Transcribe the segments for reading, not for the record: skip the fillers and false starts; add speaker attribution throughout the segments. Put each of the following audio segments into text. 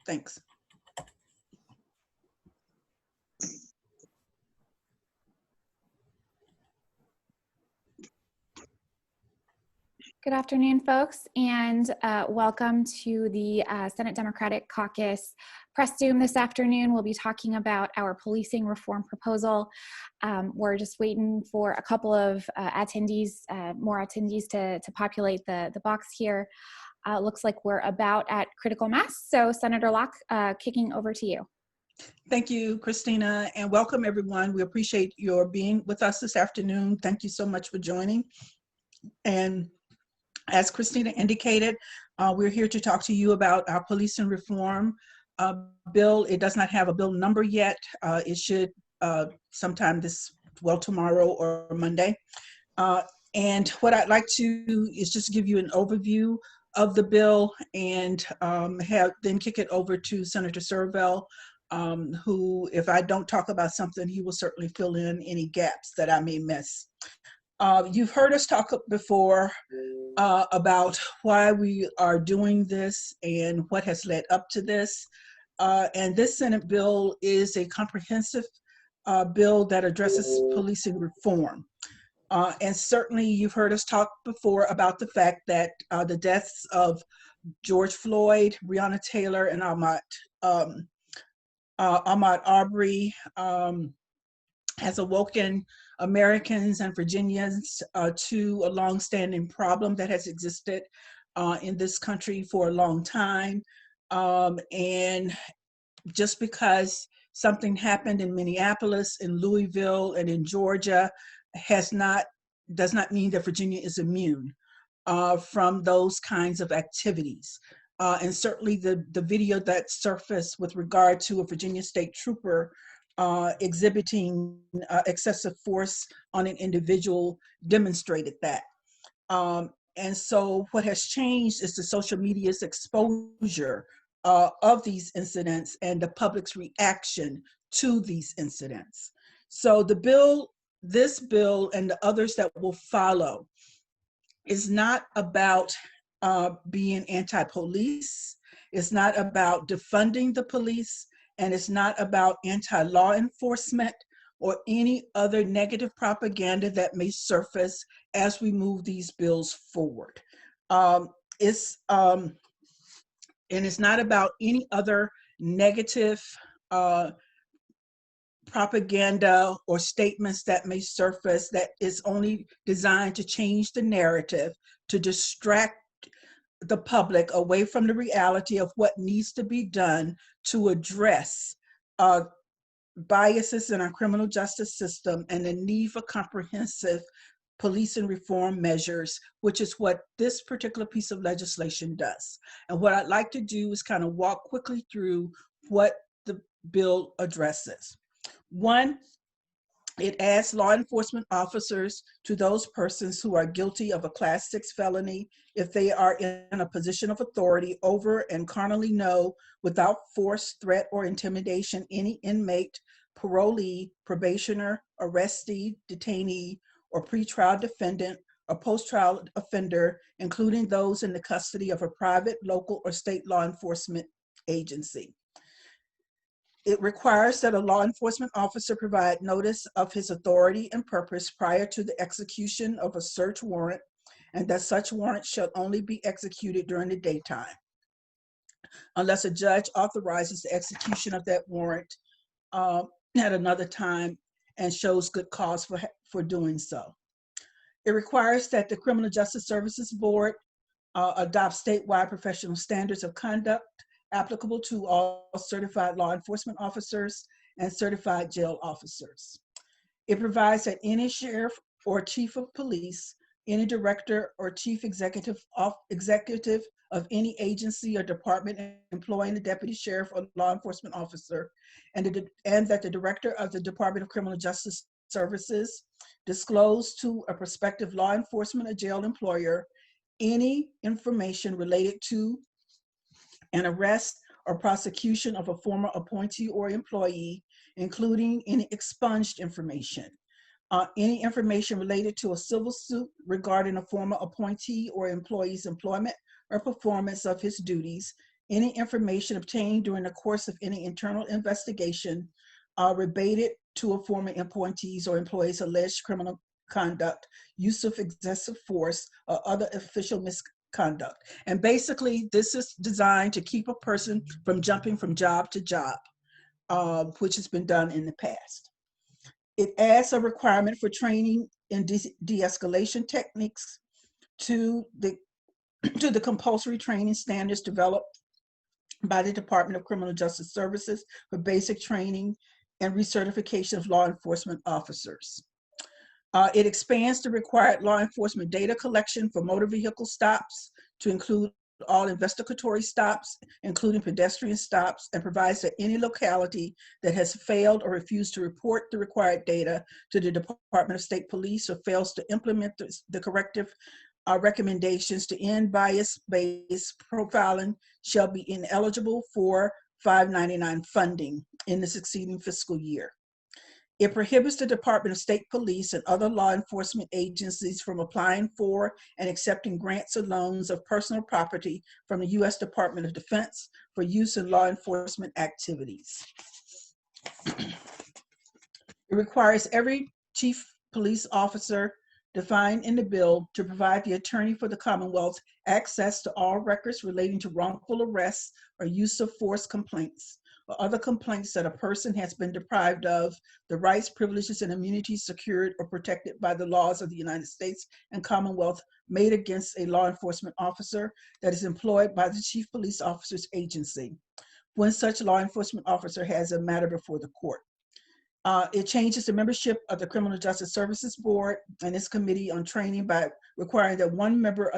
Speaker 1: Thanks.
Speaker 2: Good afternoon, folks, and welcome to the Senate Democratic Caucus Press Zoom this afternoon. We'll be talking about our policing reform proposal. We're just waiting for a couple of more attendees to populate the box here. Looks like we're about at critical mass. So Senator Locke, kicking over to you.
Speaker 1: Thank you, Christina, and welcome everyone. We appreciate your being with us this afternoon. Thank you so much for joining. And as Christina indicated, we're here to talk to you about our policing reform bill. It does not have a bill number yet. It should sometime tomorrow or Monday. And what I'd like to do is just give you an overview of the bill and then kick it over to Senator Servell, who, if I don't talk about something, he will certainly fill in any gaps that I may miss. You've heard us talk before about why we are doing this and what has led up to this. And this Senate bill is a comprehensive bill that addresses policing reform. And certainly you've heard us talk before about the fact that the deaths of George Floyd, Breonna Taylor, and Ahmaud Arbery has awoken Americans and Virginians to a longstanding problem that has existed in this country for a long time. And just because something happened in Minneapolis, in Louisville, and in Georgia does not mean that Virginia is immune from those kinds of activities. And certainly the video that surfaced with regard to a Virginia state trooper exhibiting excessive force on an individual demonstrated that. And so what has changed is the social media's exposure of these incidents and the public's reaction to these incidents. So this bill and the others that will follow is not about being anti-police. It's not about defunding the police. And it's not about anti-law enforcement or any other negative propaganda that may surface as we move these bills forward. And it's not about any other negative propaganda or statements that may surface that is only designed to change the narrative, to distract the public away from the reality of what needs to be done to address biases in our criminal justice system and the need for comprehensive police and reform measures, which is what this particular piece of legislation does. And what I'd like to do is kind of walk quickly through what the bill addresses. One, it adds law enforcement officers to those persons who are guilty of a Class 6 felony if they are in a position of authority over and carnally know without force, threat, or intimidation any inmate, parolee, probationer, arrestee, detainee, or pretrial defendant or post-trial offender, including those in the custody of a private, local, or state law enforcement agency. It requires that a law enforcement officer provide notice of his authority and purpose prior to the execution of a search warrant, and that such warrant shall only be executed during the daytime, unless a judge authorizes the execution of that warrant at another time and shows good cause for doing so. It requires that the Criminal Justice Services Board adopt statewide professional standards of conduct applicable to all certified law enforcement officers and certified jail officers. It provides that any sheriff or chief of police, any director or chief executive of any agency or department employing the deputy sheriff or law enforcement officer, and that the director of the Department of Criminal Justice Services disclose to a prospective law enforcement or jail employer any information related to an arrest or prosecution of a former appointee or employee, including any expunged information, any information related to a civil suit regarding a former appointee or employee's employment or performance of his duties, Any information obtained during the course of any internal investigation related to a former appointee's or employee's alleged criminal conduct, use of excessive force, or other official misconduct. And basically, this is designed to keep a person from jumping from job to job, which has been done in the past. It adds a requirement for training in de-escalation techniques to the compulsory training standards developed by the Department of Criminal Justice Services for basic training and recertification of law enforcement officers. It expands the required law enforcement data collection for motor vehicle stops to include all investigatory stops, including pedestrian stops, and provides that any locality that has failed or refused to report the required data to the Department of State Police or fails to implement the corrective recommendations to end bias-based profiling shall be ineligible for 599 funding in the succeeding fiscal year. It prohibits the Department of State Police and other law enforcement agencies from applying for and accepting grants or loans of personal property from the U.S. Department of Defense for use in law enforcement activities. It requires every chief police officer defined in the bill to provide the attorney for the Commonwealth access to all records relating to wrongful arrests or use of force complaints, or other complaints that a person has been deprived of the rights, privileges, and immunities secured or protected by the laws of the United States and Commonwealth made against a law enforcement officer that is employed by the Chief Police Officer's agency, when such law enforcement officer has a matter before the court. It changes the membership of the Criminal Justice Services Board and its Committee on Training by requiring that one member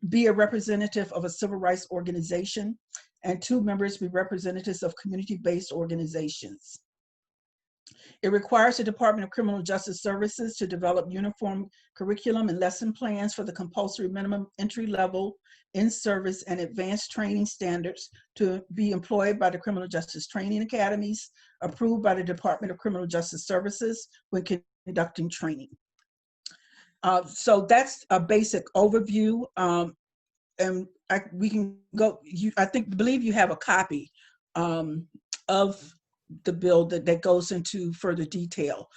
Speaker 1: be a representative of a civil rights organization and two members be representatives of community-based organizations. It requires the Department of Criminal Justice Services to develop uniform curriculum and lesson plans for the compulsory minimum entry level, in-service, and advanced training standards to be employed by the Criminal Justice Training Academies, approved by the Department of Criminal Justice Services when conducting training. So that's a basic overview. And we can go, believe you have a copy of the bill that goes into further detail.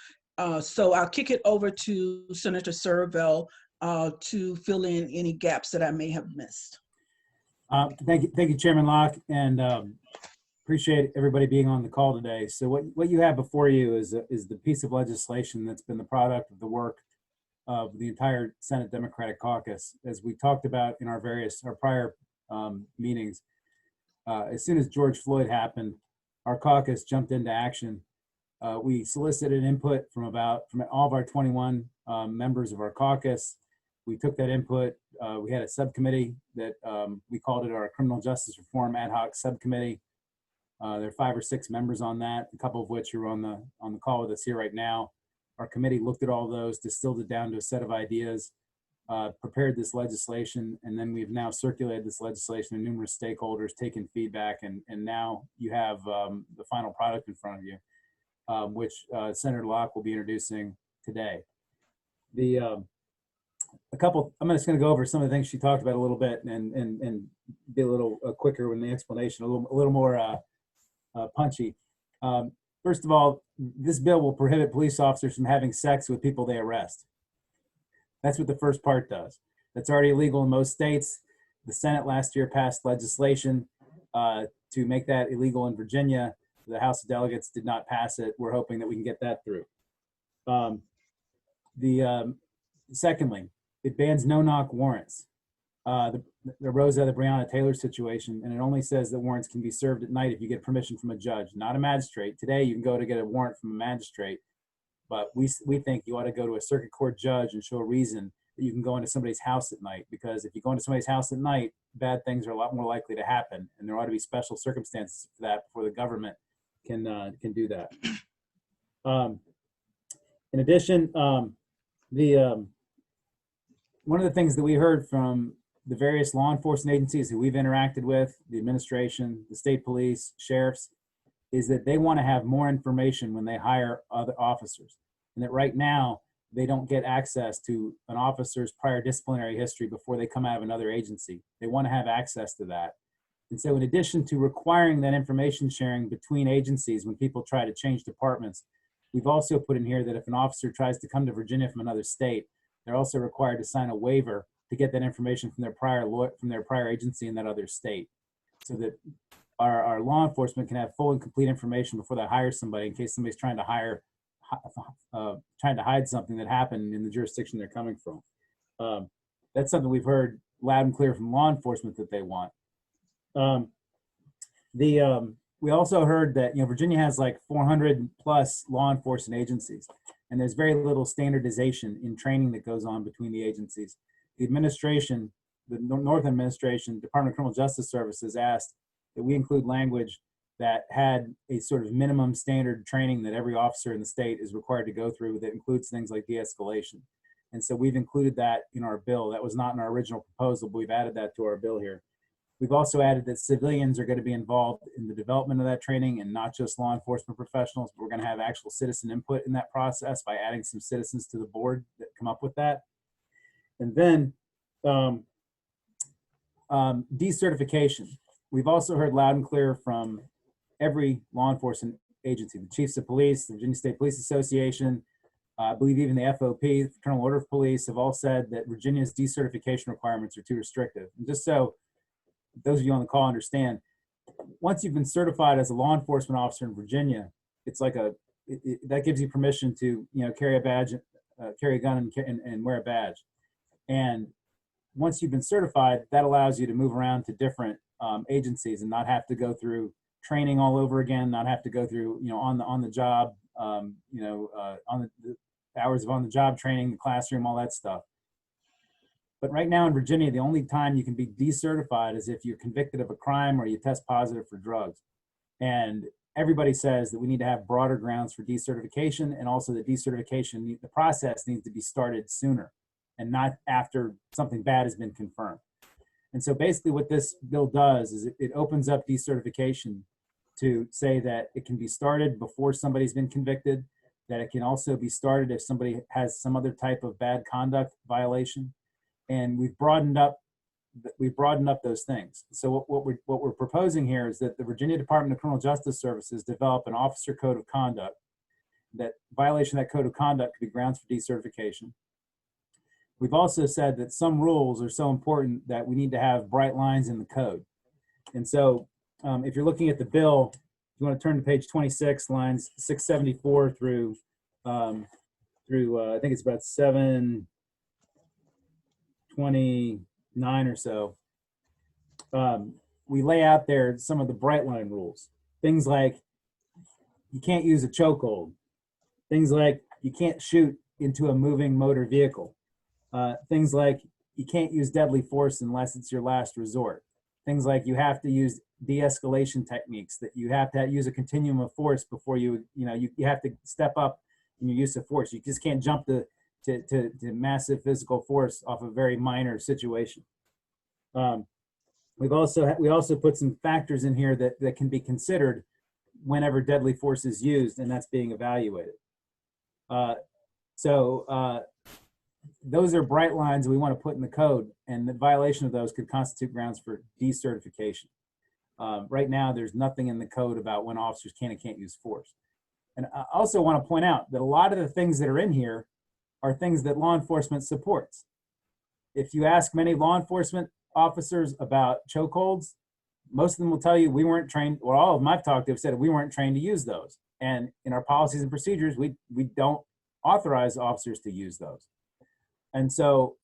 Speaker 1: So I'll kick it over to Senator Servell to fill in any gaps that I may have missed.
Speaker 3: Thank you, Chairman Locke, and appreciate everybody being on the call today. So what you have before you is the piece of legislation that's been the product of the work of the entire Senate Democratic Caucus. As we talked about in our prior meetings, as soon as George Floyd happened, our caucus jumped into action. We solicited input from all of our 21 members of our caucus. We took that input. We had a subcommittee that we called it our Criminal Justice Reform Ad Hoc Subcommittee. There are 5 or 6 members on that, a couple of which are on the call with us here right now. Our committee looked at all those, distilled it down to a set of ideas, prepared this legislation, and then we've now circulated this legislation to numerous stakeholders, taken feedback, and now you have the final product in front of you, which Senator Locke will be introducing today. I'm just going to go over some of the things she talked about a little bit and be a little quicker in the explanation, a little more punchy. First of all, this bill will prohibit police officers from having sex with people they arrest. That's what the first part does. That's already illegal in most states. The Senate last year passed legislation to make that illegal in Virginia. The House of Delegates did not pass it. We're hoping that we can get that through. Secondly, it bans no-knock warrants. The arose out of the Breonna Taylor situation, and it only says that warrants can be served at night if you get permission from a judge, not a magistrate. Today, you can go to get a warrant from a magistrate, but we think you ought to go to a circuit court judge and show a reason that you can go into somebody's house at night, because if you go into somebody's house at night, bad things are a lot more likely to happen, and there ought to be special circumstances for that before the government can do that. In addition, one of the things that we heard from the various law enforcement agencies who we've interacted with, the administration, the state police, sheriffs, is that they want to have more information when they hire other officers. And that right now, they don't get access to an officer's prior disciplinary history before they come out of another agency. They want to have access to that. And so in addition to requiring that information sharing between agencies when people try to change departments, we've also put in here that if an officer tries to come to Virginia from another state, they're also required to sign a waiver to get that information from their prior agency in that other state, so that our law enforcement can have full and complete information before they hire somebody, in case somebody's trying to hide something that happened in the jurisdiction they're coming from. That's something we've heard loud and clear from law enforcement that they want. We also heard that, Virginia has like 400 plus law enforcement agencies, and there's very little standardization in training that goes on between the agencies. The administration, the North Administration, Department of Criminal Justice Services asked that we include language that had a sort of minimum standard training that every officer in the state is required to go through, that includes things like de-escalation. And so we've included that in our bill. That was not in our original proposal, but we've added that to our bill here. We've also added that civilians are going to be involved in the development of that training, and not just law enforcement professionals, but we're going to have actual citizen input in that process by adding some citizens to the board that come up with that. And then decertification. We've also heard loud and clear from every law enforcement agency, the chiefs of police, the Virginia State Police Association, I believe even the FOP, the Fraternal Order of Police, have all said that Virginia's decertification requirements are too restrictive. And just so those of you on the call understand, once you've been certified as a law enforcement officer in Virginia, it's like that gives you permission to carry a badge, carry a gun, and wear a badge. And once you've been certified, that allows you to move around to different agencies and not have to go through training all over again, not have to go through on the job, on the hours of on the job training, the classroom, all that stuff. But right now in Virginia, the only time you can be decertified is if you're convicted of a crime or you test positive for drugs. And everybody says that we need to have broader grounds for decertification, and also the decertification, the process needs to be started sooner and not after something bad has been confirmed. And so basically what this bill does is it opens up decertification to say that it can be started before somebody's been convicted, that it can also be started if somebody has some other type of bad conduct violation. And we've broadened up those things. So what we're proposing here is that the Virginia Department of Criminal Justice Services develop an officer code of conduct, that violation of that code of conduct could be grounds for decertification. We've also said that some rules are so important that we need to have bright lines in the code. And so if you're looking at the bill, if you want to turn to page 26, lines 674 through I think it's about 729 or so, we lay out there some of the bright line rules. Things like you can't use a chokehold. Things like you can't shoot into a moving motor vehicle. Things like you can't use deadly force unless it's your last resort. Things like you have to use de-escalation techniques, that you have to use a continuum of force before you have to step up in your use of force. You just can't jump to massive physical force off a very minor situation. We also put some factors in here that can be considered whenever deadly force is used, and that's being evaluated. Those are bright lines we want to put in the code, and the violation of those could constitute grounds for decertification. Right now, there's nothing in the code about when officers can and can't use force. And I also want to point out that a lot of the things that are in here are things that law enforcement supports. If you ask many law enforcement officers about chokeholds, most of them will tell you we weren't trained, or all of them I've talked to have said we weren't trained to use those. And in our policies and procedures, we don't authorize officers to use those. And so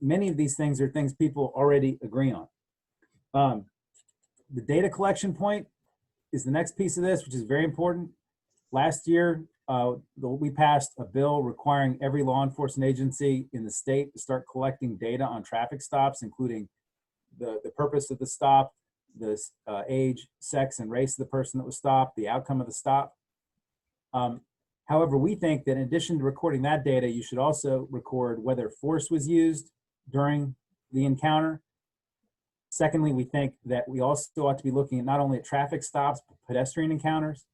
Speaker 3: many of these things are things people already agree on. The data collection point is the next piece of this, which is very important. Last year, we passed a bill requiring every law enforcement agency in the state to start collecting data on traffic stops, including the purpose of the stop, the age, sex, and race of the person that was stopped, the outcome of the stop. However, we think that in addition to recording that data, you should also record whether force was used during the encounter. Secondly, we think that we also ought to be looking at not only at traffic stops, but pedestrian encounters.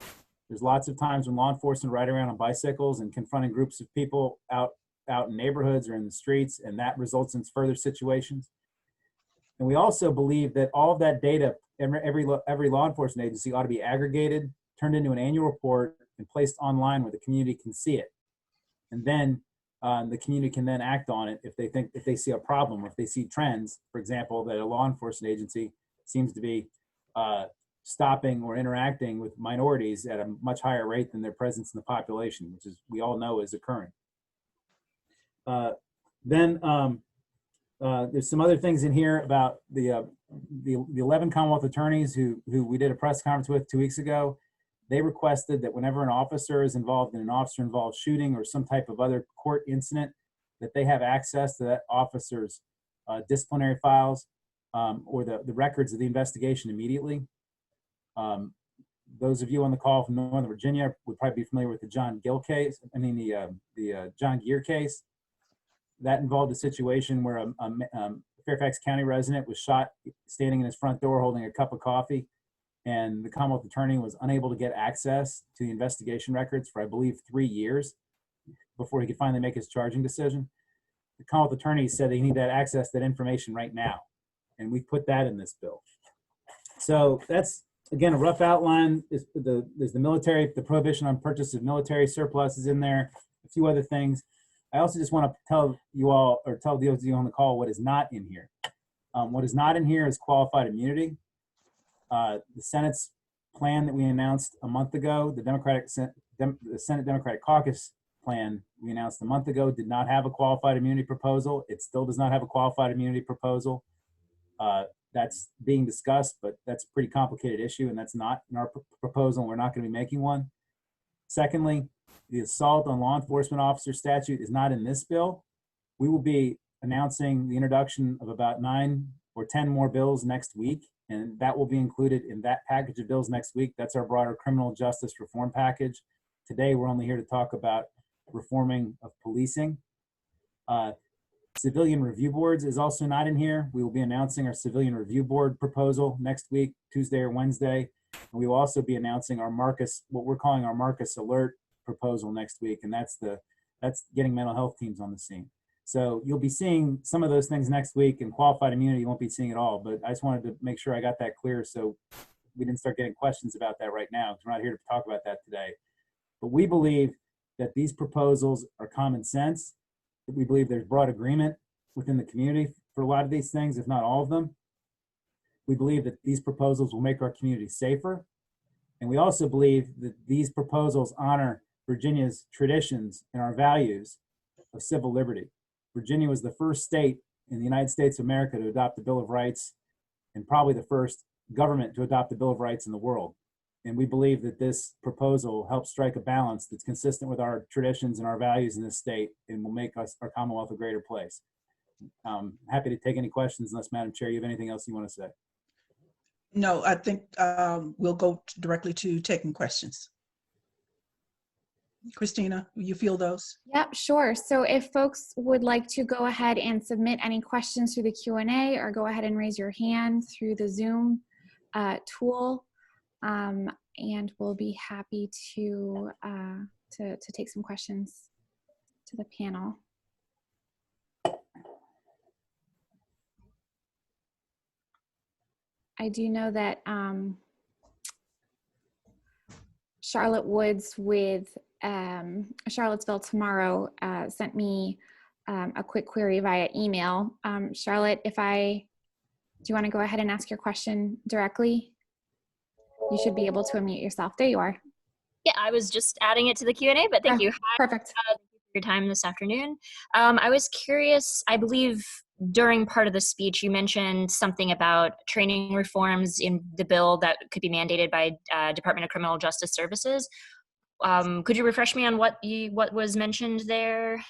Speaker 3: There's lots of times when law enforcement ride around on bicycles and confronting groups of people out in neighborhoods or in the streets, and that results in further situations. And we also believe that all of that data, every law enforcement agency ought to be aggregated, turned into an annual report, and placed online where the community can see it. And then the community can then act on it if they see a problem, or if they see trends, for example, that a law enforcement agency seems to be stopping or interacting with minorities at a much higher rate than their presence in the population, which is, we all know, is occurring. Then there's some other things in here about the 11 Commonwealth attorneys who we did a press conference with 2 weeks ago. They requested that whenever an officer is involved in an officer-involved shooting or some type of other court incident, that they have access to that officer's disciplinary files or the records of the investigation immediately. Those of you on the call from Northern Virginia would probably be familiar with the John Gill case. I mean, the John Gear case. That involved a situation where a Fairfax County resident was shot standing in his front door holding a cup of coffee, and the Commonwealth attorney was unable to get access to the investigation records for, I believe, 3 years before he could finally make his charging decision. The Commonwealth attorney said they need that access to that information right now, and we put that in this bill. So that's, again, a rough outline. There's the military, the prohibition on purchase of military surplus is in there, a few other things. I also just want to tell you all, or tell those of you on the call, what is not in here. What is not in here is qualified immunity. The Senate's plan that we announced a month ago, the Senate Democratic Caucus plan we announced a month ago, did not have a qualified immunity proposal. It still does not have a qualified immunity proposal. That's being discussed, but that's a pretty complicated issue, and that's not in our proposal, and we're not going to be making one. Secondly, the assault on law enforcement officer statute is not in this bill. We will be announcing the introduction of about 9 or 10 more bills next week, and that will be included in that package of bills next week. That's our broader criminal justice reform package. Today, we're only here to talk about reforming of policing. Civilian review boards is also not in here. We will be announcing our civilian review board proposal next week, Tuesday or Wednesday. And we will also be announcing our Marcus, what we're calling our Marcus Alert proposal next week, and that's getting mental health teams on the scene. So you'll be seeing some of those things next week, and qualified immunity you won't be seeing it all, but I just wanted to make sure I got that clear so we didn't start getting questions about that right now, because we're not here to talk about that today. But we believe that these proposals are common sense, that we believe there's broad agreement within the community for a lot of these things, if not all of them. We believe that these proposals will make our community safer, and we also believe that these proposals honor Virginia's traditions and our values of civil liberty. Virginia was the first state in the United States of America to adopt the Bill of Rights, and probably the first government to adopt the Bill of Rights in the world. And we believe that this proposal helps strike a balance that's consistent with our traditions and our values in this state, and will make our Commonwealth a greater place. Happy to take any questions, unless, Madam Chair, you have anything else you want to say?
Speaker 1: No, I think we'll go directly to taking questions. Christina, you feel those?
Speaker 2: Yep, sure. So if folks would like to go ahead and submit any questions through the Q&A, or go ahead and raise your hand through the Zoom tool, and we'll be happy to take some questions to the panel. I do know that Charlotte Woods with Charlottesville Tomorrow sent me a quick query via email. Charlotte, do you want to go ahead and ask your question directly? You should be able to unmute yourself. There you are.
Speaker 4: Yeah, I was just adding it to the Q&A, but thank you.
Speaker 2: Perfect.
Speaker 4: Thank you for your time this afternoon. I was curious, I believe during part of the speech, you mentioned something about training reforms in the bill that could be mandated by Department of Criminal Justice Services. Could you refresh me on what was mentioned there?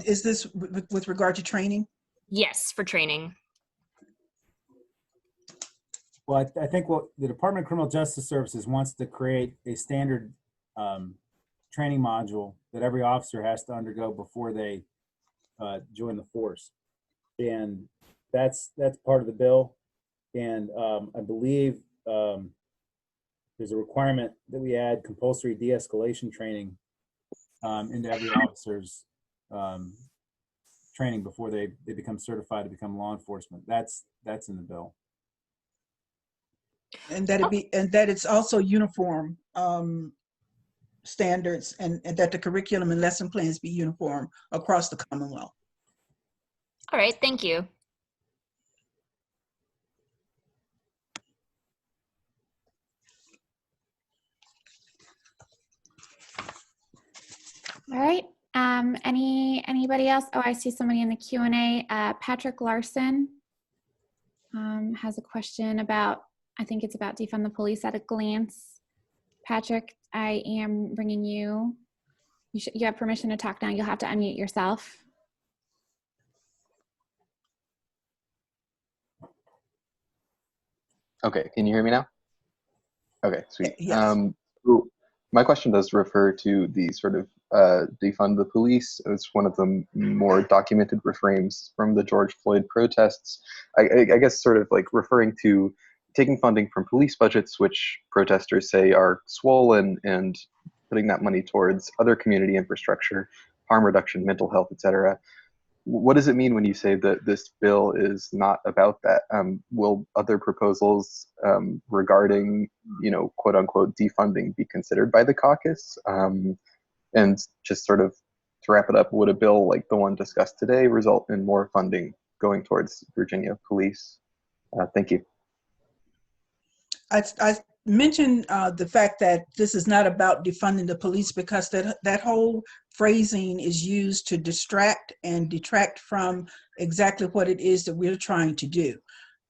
Speaker 1: Is this with regard to training?
Speaker 4: Yes, for training.
Speaker 3: Well, I think what the Department of Criminal Justice Services wants to create a standard training module that every officer has to undergo before they join the force, and that's part of the bill. And I believe there's a requirement that we add compulsory de-escalation training into every officer's training before they become certified to become law enforcement. That's in the bill.
Speaker 1: And that it's also uniform standards, and that the curriculum and lesson plans be uniform across the Commonwealth.
Speaker 4: All right, thank you.
Speaker 2: All right. Anybody else? Oh, I see somebody in the Q&A. Patrick Larson has a question about, I think it's about defund the police at a glance. Patrick, I am bringing you. You have permission to talk now. You'll have to unmute yourself.
Speaker 5: Okay, can you hear me now? Okay, sweet.
Speaker 1: Yes.
Speaker 5: My question does refer to the sort of defund the police. It's one of the more documented refrains from the George Floyd protests. I guess sort of like referring to taking funding from police budgets, which protesters say are swollen, and putting that money towards other community infrastructure, harm reduction, mental health, etc. What does it mean when you say that this bill is not about that? Will other proposals regarding, quote unquote, defunding be considered by the caucus? And just sort of to wrap it up, would a bill like the one discussed today result in more funding going towards Virginia police? Thank you.
Speaker 1: I mentioned the fact that this is not about defunding the police, because that whole phrasing is used to distract and detract from exactly what it is that we're trying to do.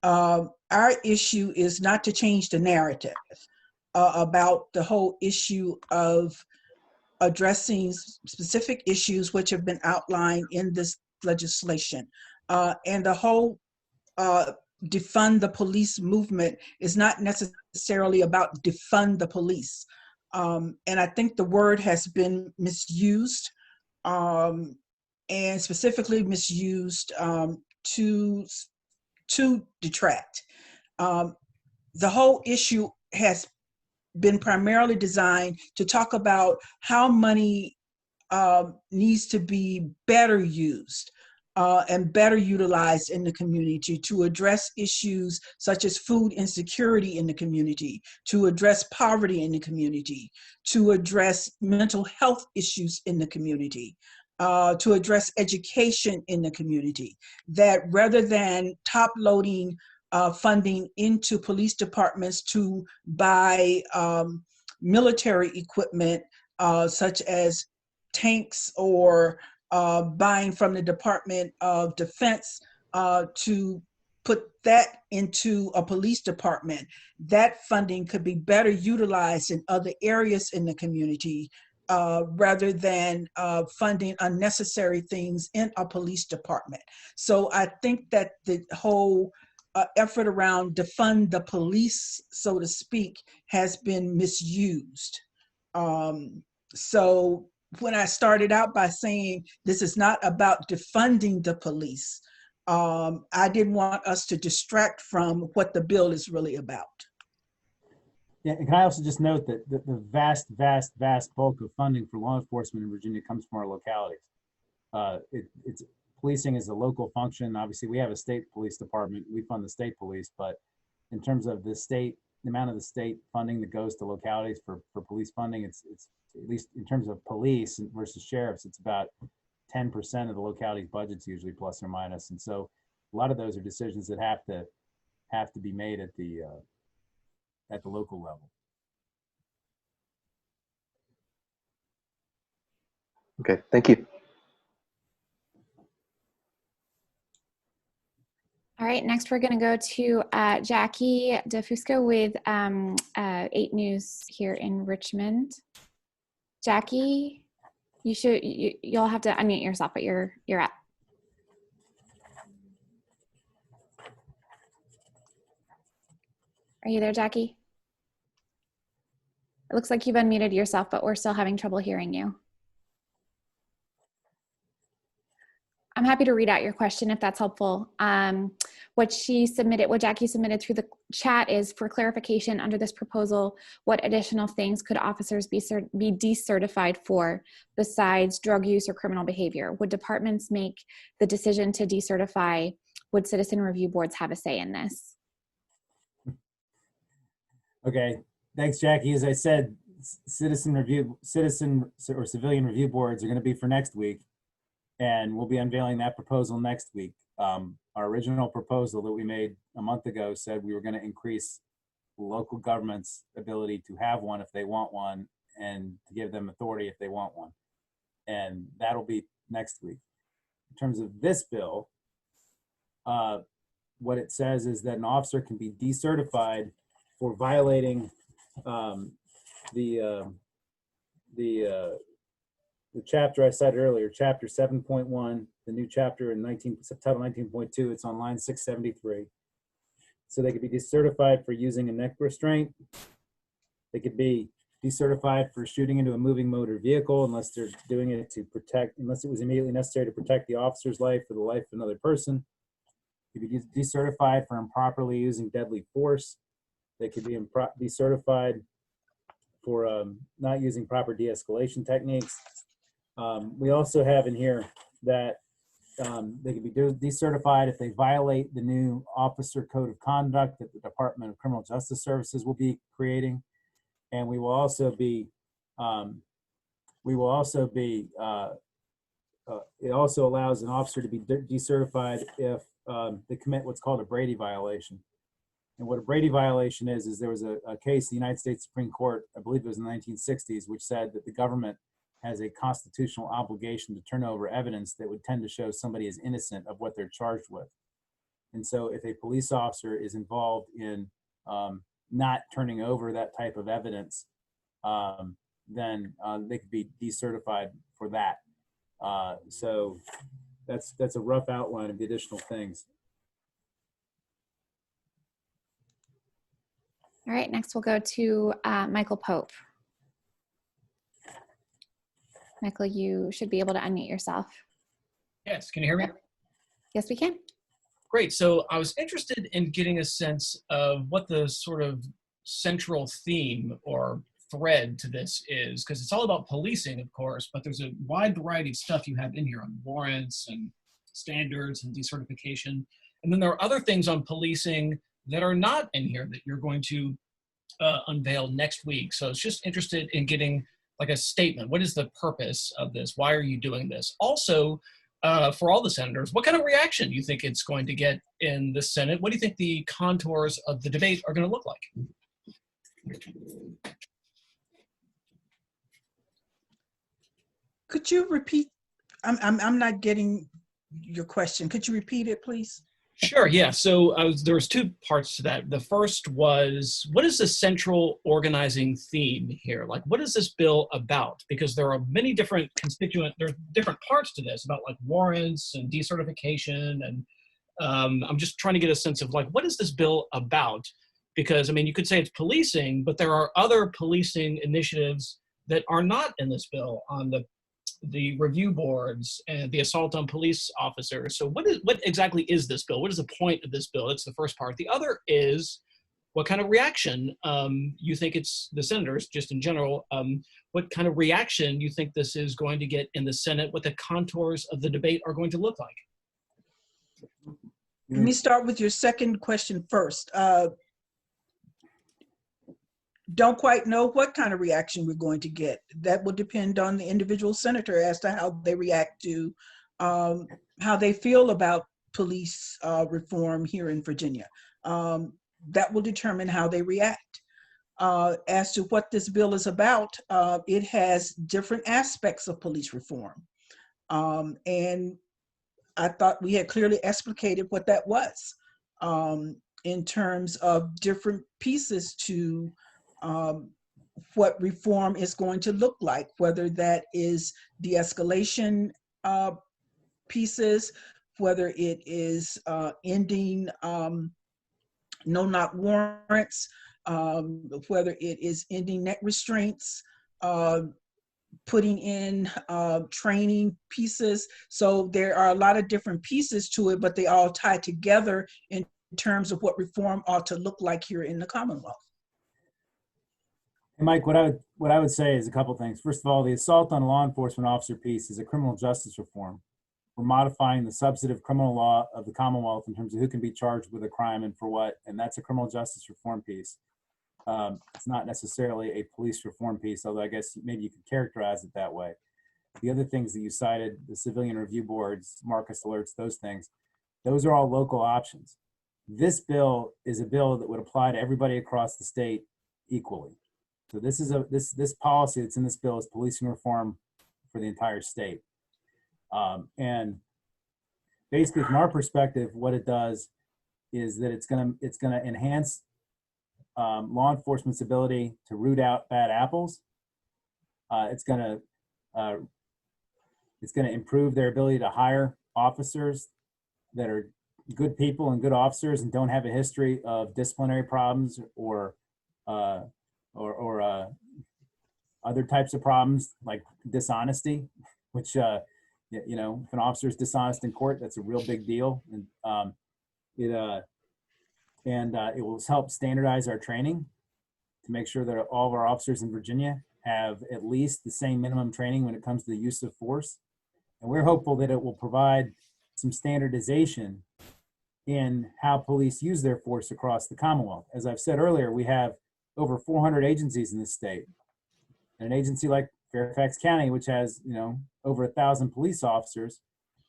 Speaker 1: Our issue is not to change the narrative about the whole issue of addressing specific issues which have been outlined in this legislation. And the whole defund the police movement is not necessarily about defund the police. And I think the word has been misused, and specifically misused to detract. The whole issue has been primarily designed to talk about how money needs to be better used and better utilized in the community to address issues such as food insecurity in the community, to address poverty in the community, to address mental health issues in the community, to address education in the community. That rather than top loading funding into police departments to buy military equipment such as tanks, or buying from the Department of Defense to put that into a police department, that funding could be better utilized in other areas in the community rather than funding unnecessary things in a police department. So I think that the whole effort around defund the police, so to speak, has been misused. So when I started out by saying this is not about defunding the police, I didn't want us to distract from what the bill is really about.
Speaker 3: Yeah, and can I also just note that the vast bulk of funding for law enforcement in Virginia comes from our localities. It's policing is a local function. Obviously, we have a state police department. We fund the state police, but in terms of the amount of the state funding that goes to localities for police funding, it's at least in terms of police versus sheriffs, it's about 10% of the locality's budgets usually, plus or minus. And so a lot of those are decisions that have to be made at the local level.
Speaker 5: Okay, thank you.
Speaker 2: All right, next we're going to go to Jackie DeFusco with 8 News here in Richmond. Jackie, you'll have to unmute yourself, but you're up. Are you there, Jackie? It looks like you've unmuted yourself, but we're still having trouble hearing you. I'm happy to read out your question if that's helpful. What Jackie submitted through the chat is, for clarification, under this proposal, what additional things could officers be decertified for besides drug use or criminal behavior? Would departments make the decision to decertify? Would citizen review boards have a say in this?
Speaker 3: Okay, thanks, Jackie. As I said, citizen or civilian review boards are going to be for next week, and we'll be unveiling that proposal next week. Our original proposal that we made a month ago said we were going to increase local government's ability to have one if they want one, and to give them authority if they want one. And that'll be next week. In terms of this bill, what it says is that an officer can be decertified for violating the chapter I cited earlier, chapter 7.1, the new chapter in title 19.2. It's on line 673. So they could be decertified for using a neck restraint. They could be decertified for shooting into a moving motor vehicle unless they're doing it unless it was immediately necessary to protect the officer's life or the life of another person. They could be decertified for improperly using deadly force. They could be decertified for not using proper de-escalation techniques. We also have in here that they could be decertified if they violate the new officer code of conduct that the Department of Criminal Justice Services will be creating. And we will also be, it also allows an officer to be decertified if they commit what's called a Brady violation. And what a Brady violation is there was a case in the United States Supreme Court, I believe it was in the 1960s, which said that the government has a constitutional obligation to turn over evidence that would tend to show somebody is innocent of what they're charged with. And so if a police officer is involved in not turning over that type of evidence, then they could be decertified for that. So that's a rough outline of the additional things.
Speaker 2: All right, next we'll go to Michael Pope. Michael, you should be able to unmute yourself.
Speaker 6: Yes, can you hear me?
Speaker 2: Yes, we can.
Speaker 6: Great. So I was interested in getting a sense of what the sort of central theme or thread to this is, because it's all about policing, of course, but there's a wide variety of stuff you have in here on warrants and standards and decertification. And then there are other things on policing that are not in here that you're going to unveil next week. So I was just interested in getting like a statement. What is the purpose of this? Why are you doing this? Also, for all the senators, what kind of reaction do you think it's going to get in the Senate? What do you think the contours of the debate are going to look like?
Speaker 1: Could you repeat? I'm not getting your question. Could you repeat it, please?
Speaker 6: Sure, yeah. So there was two parts to that. The first was, what is the central organizing theme here? Like, what is this bill about? Because there are many different there's different parts to this about like warrants and decertification. And I'm just trying to get a sense of like, what is this bill about? Because, I mean, you could say it's policing, but there are other policing initiatives that are not in this bill on the review boards and the assault on police officers. So what exactly is this bill? What is the point of this bill? That's the first part. The other is what kind of reaction you think it's the senators, just in general, what kind of reaction you think this is going to get in the Senate, what the contours of the debate are going to look like.
Speaker 1: Let me start with your second question first. Don't quite know what kind of reaction we're going to get. That will depend on the individual senator as to how they react to how they feel about police reform here in Virginia. That will determine how they react. As to what this bill is about, it has different aspects of police reform. And I thought we had clearly explicated what that was in terms of different pieces to what reform is going to look like, whether that is de-escalation pieces, whether it is ending no-knock warrants, whether it is ending neck restraints, putting in training pieces. So there are a lot of different pieces to it, but they all tie together in terms of what reform ought to look like here in the Commonwealth.
Speaker 3: Hey, Mike, what I would say is a couple things. First of all, the assault on a law enforcement officer piece is a criminal justice reform. We're modifying the substantive criminal law of the Commonwealth in terms of who can be charged with a crime and for what, and that's a criminal justice reform piece. It's not necessarily a police reform piece, although I guess maybe you could characterize it that way. The other things that you cited, the civilian review boards, Marcus alerts, those things, those are all local options. This bill is a bill that would apply to everybody across the state equally. So this is this policy that's in this bill is policing reform for the entire state. And basically, from our perspective, what it does is that it's gonna enhance law enforcement's ability to root out bad apples. It's gonna improve their ability to hire officers that are good people and good officers and don't have a history of disciplinary problems or other types of problems like dishonesty, which you know, if an officer is dishonest in court, that's a real big deal. And it will help standardize our training to make sure that all of our officers in Virginia have at least the same minimum training when it comes to the use of force. And we're hopeful that it will provide some standardization in how police use their force across the Commonwealth. As I've said earlier, we have over 400 agencies in this state. And an agency like Fairfax County, which has, you know, over 1,000 police officers,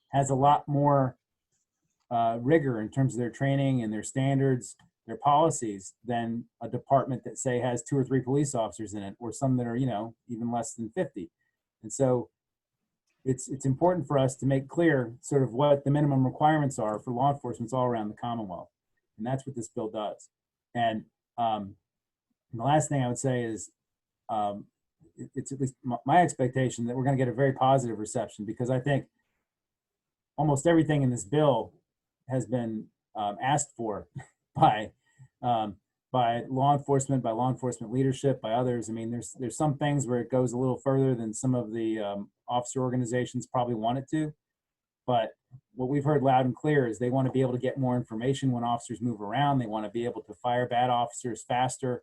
Speaker 3: has a lot more rigor in terms of their training and their standards, their policies, than a department that, say, has 2 or 3 police officers in it, or some that are, you know, even less than 50. And so it's important for us to make clear sort of what the minimum requirements are for law enforcement all around the Commonwealth. And that's what this bill does. And the last thing I would say is it's at least my expectation that we're going to get a very positive reception, because I think almost everything in this bill has been asked for by law enforcement, by law enforcement leadership, by others. I mean, there's some things where it goes a little further than some of the officer organizations probably want it to. But what we've heard loud and clear is they want to be able to get more information when officers move around. They want to be able to fire bad officers faster,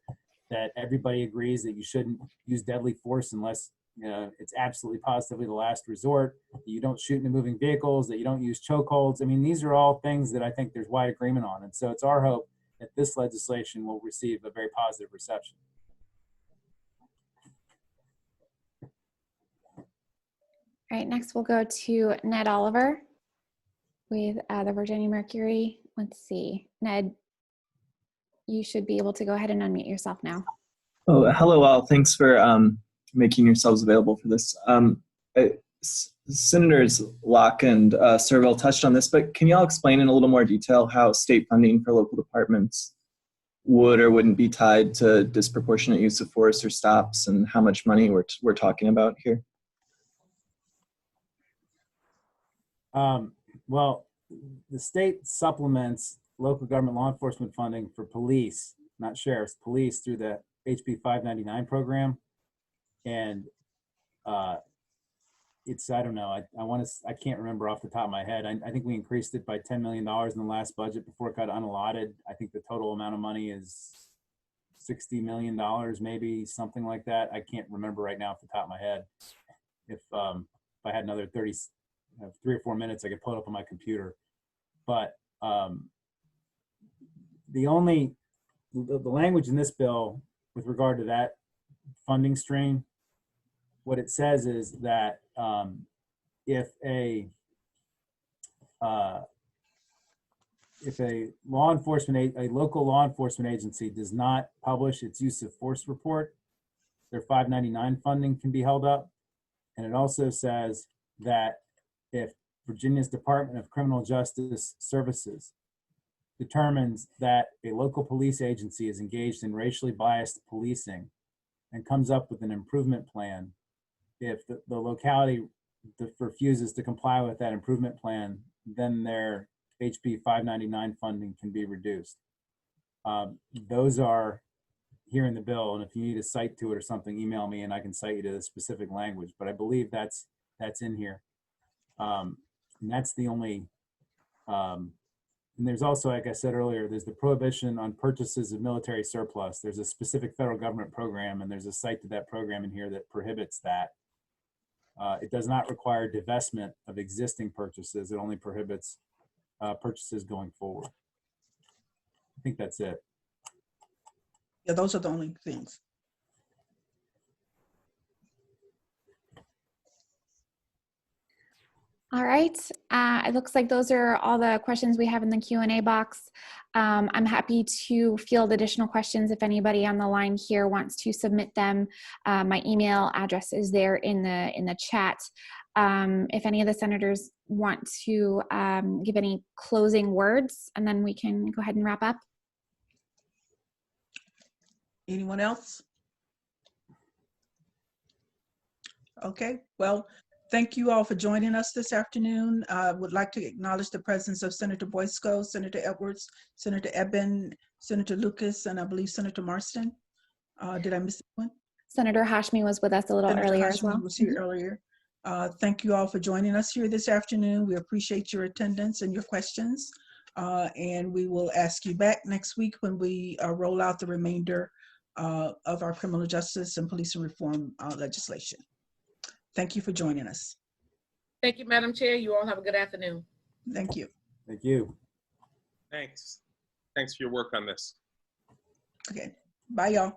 Speaker 3: that everybody agrees that you shouldn't use deadly force unless it's absolutely positively the last resort, that you don't shoot into moving vehicles, that you don't use chokeholds. I mean, these are all things that I think there's wide agreement on. And so it's our hope that this legislation will receive a very positive reception.
Speaker 2: All right, next we'll go to Ned Oliver with the Virginia Mercury. Let's see, Ned, you should be able to go ahead and unmute yourself now.
Speaker 7: Oh, hello all. Thanks for making yourselves available for this. Senators Locke and Serval touched on this, but can y'all explain in a little more detail how state funding for local departments would or wouldn't be tied to disproportionate use of force or stops, and how much money we're talking about here?
Speaker 3: Well, the state supplements local government law enforcement funding for police, not sheriffs, police, through the HB 599 program. And it's, I don't know, I can't remember off the top of my head. I think we increased it by $10 million in the last budget before it got unallotted. I think the total amount of money is $60 million, maybe something like that. I can't remember right now off the top of my head. If I had another 3 or 4 minutes, I could pull it up on my computer. But the language in this bill with regard to that funding stream, what it says is that if a local law enforcement agency does not publish its use of force report, their 599 funding can be held up. And it also says that if Virginia's Department of Criminal Justice Services determines that a local police agency is engaged in racially biased policing and comes up with an improvement plan, if the locality refuses to comply with that improvement plan, then their HB 599 funding can be reduced. Those are here in the bill. And if you need a cite to it or something, email me and I can cite you to the specific language. But I believe that's in here. And that's the only, and there's also, like I said earlier, there's the prohibition on purchases of military surplus. There's a specific federal government program, and there's a cite to that program in here that prohibits that. It does not require divestment of existing purchases. It only prohibits purchases going forward. I think that's it.
Speaker 1: Yeah, those are the only things.
Speaker 2: All right, it looks like those are all the questions we have in the Q&A box. I'm happy to field additional questions if anybody on the line here wants to submit them. My email address is there in the chat. If any of the senators want to give any closing words, and then we can go ahead and wrap up.
Speaker 1: Anyone else? Okay, well, thank you all for joining us this afternoon. I would like to acknowledge the presence of Senator Boysko, Senator Edwards, Senator Eben, Senator Lucas, and I believe Senator Marston. Did I miss one?
Speaker 2: Senator Hashmi was with us a little
Speaker 1: Senator
Speaker 2: earlier
Speaker 1: Hashmi
Speaker 2: as well.
Speaker 1: was here earlier. Thank you all for joining us here this afternoon. We appreciate your attendance and your questions. And we will ask you back next week when we roll out the remainder of our criminal justice and police and reform legislation. Thank you for joining us.
Speaker 8: Thank you, Madam Chair. You all have a good afternoon.
Speaker 1: Thank you.
Speaker 3: Thank you.
Speaker 9: Thanks. Thanks for your work on this.
Speaker 1: Okay. Bye, y'all.